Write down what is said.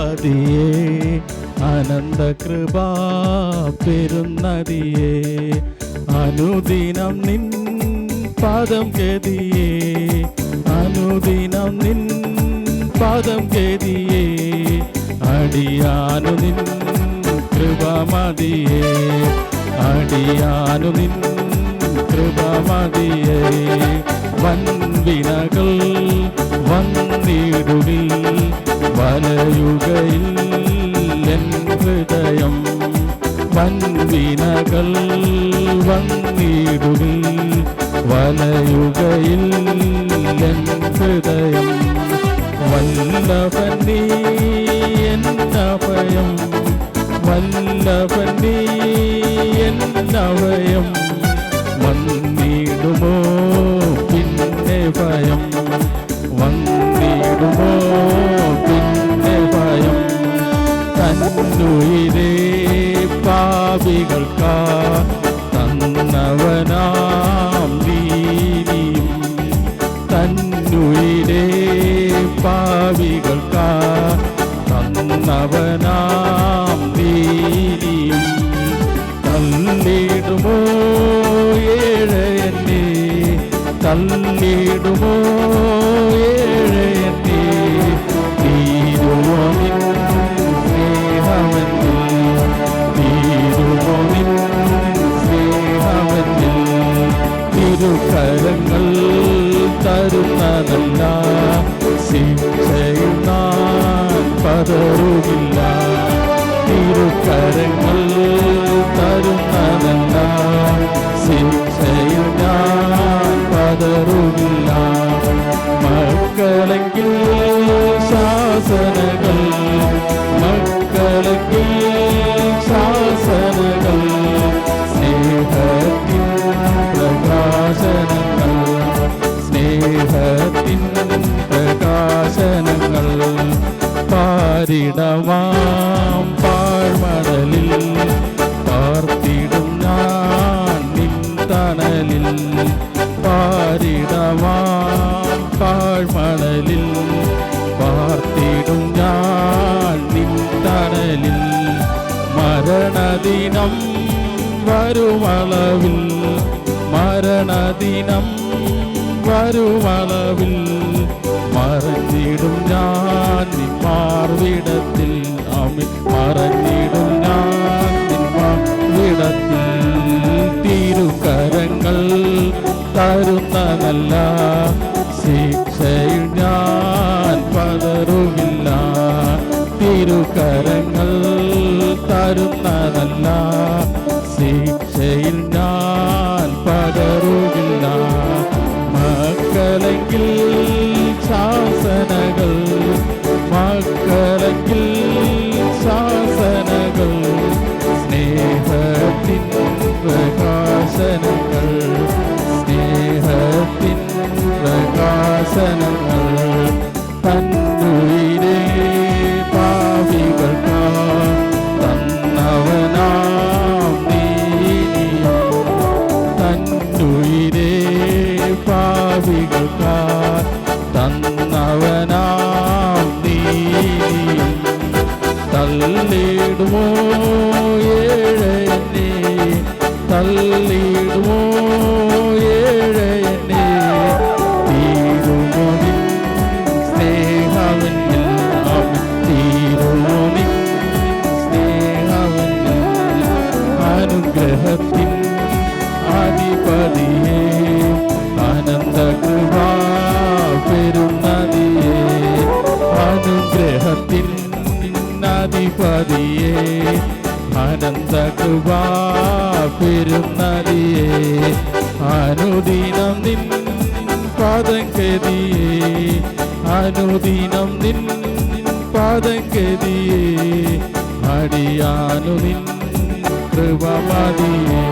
പതിയേ അനന്ത കൃപാ പെരുന്നതിയേ അനുദിനം നിൻ പാദം ഗതിയേ അനുദിനം നിൻ പാദം ഗതിയേ അടിയാനു നിൻ കൃപ മതിയേ അടിയാനു നിൻ കൃപ മതിയേ വൻവിനകൾ വന്നിടുകിൽ വലയുകയിൽ എൻ ഹൃദയം വൻവിനകൾ വന്നിടുകിൽ വലയുകയിൽ എൻ ഹൃദയം വല്ലഭൻ നീ എന്നഭയം വല്ലഭൻ നീ എന്നഭയം വന്നിടുമോ പിന്നെ ഭയം വന്നിടുമോ പിന്നെ ഭയം തന്നുയിരേ പാപികൾക്കാ തന്നവനാം നീതിയും തന്നുയിരേ പാപികൾക്കാ തന്നവനാം നീതിയും തള്ളിടുമോ ഏഴയന്നെ തള്ളിടുമോ ഏഴയന്നെ തീരുമോ നിൻ സ്നേഹമെന്നിൽ തീരുമോ നിൻ സ്നേഹമെന്നിൽ തിരുകരങ്ങൾ തരുന്നതല്ല ശിക്ഷയിൽ ഞാൻ പതറുകില്ല തിരുകരങ്ങൾ തരുന്നതല്ല ശിക്ഷയിൽ ഞാൻ പതറുകില്ല മക്കളെങ്കിൽ ശാസനകൾ മക്കളെങ്കിൽ ശാസനകൾ സ്നേഹത്തിൻ പ്രകാശനങ്ങൾ സ്നേഹത്തിൻ പ്രകാശനങ്ങൾ പാരിടമാം പാഴ്മണലിൽ പാർത്തിടും ഞാൻ നിൻ തണലിൽ പാരിടമാം പാഴ്മണലിൽ പാർത്തിടും ഞാൻ നിൻ തണലിൽ മരണദിനം വരുമളവിൽ മരണദിനം വരുമളവിൽ മറഞ്ഞിടും ഞാൻ നിൻ മാർവിടത്തിൽ അമി മറഞ്ഞിടും ഞാൻ നിൻ മാർവിടത്തിൽ തിരുകരങ്ങൾ തരുന്നതല്ല ശിക്ഷയിൽ ഞാൻ പതറുകില്ല തിരുകരങ്ങൾ തരുന്നതല്ല ശിക്ഷയിൽ ഞാൻ പതറുകില്ല മക്കളെങ്കിൽ ശാസനകൾ മക്കളെങ്കിൽ ശാസനകൾ സ്നേഹത്തിൻ പ്രകാശനങ്ങൾ സ്നേഹത്തിൻ പ്രകാശനങ്ങൾ തന്നുയിരേ പാപികൾക്കാ തന്നവനാം നീതിയും തന്നുയിരേ പാപികൾക്കാ തന്നവനാം നീതിയും തള്ളിടുമോ ഏഴയന്നെ തള്ളിടുമോ ഏഴയന്നെ തീരുമോ നിൻ സ്നേഹമെന്നിൽ തീരുമോ നിൻ സ്നേഹമെന്നിൽ അനുഗ്രഹത്തിൻ അധിപതിയേ അനന്ത കൃപാ പെരുന്നതിയേ അനുഗ്രഹത്തിൻ അധിപതിയേ അനന്ത കൃപാ പെരുന്നതിയേ അനുദിനം നിൻ പാദം ഗതിയേ അനുദിനം നിൻ പാദം ഗതിയേ അടിയാനു നിൻ കൃപ മതിയേ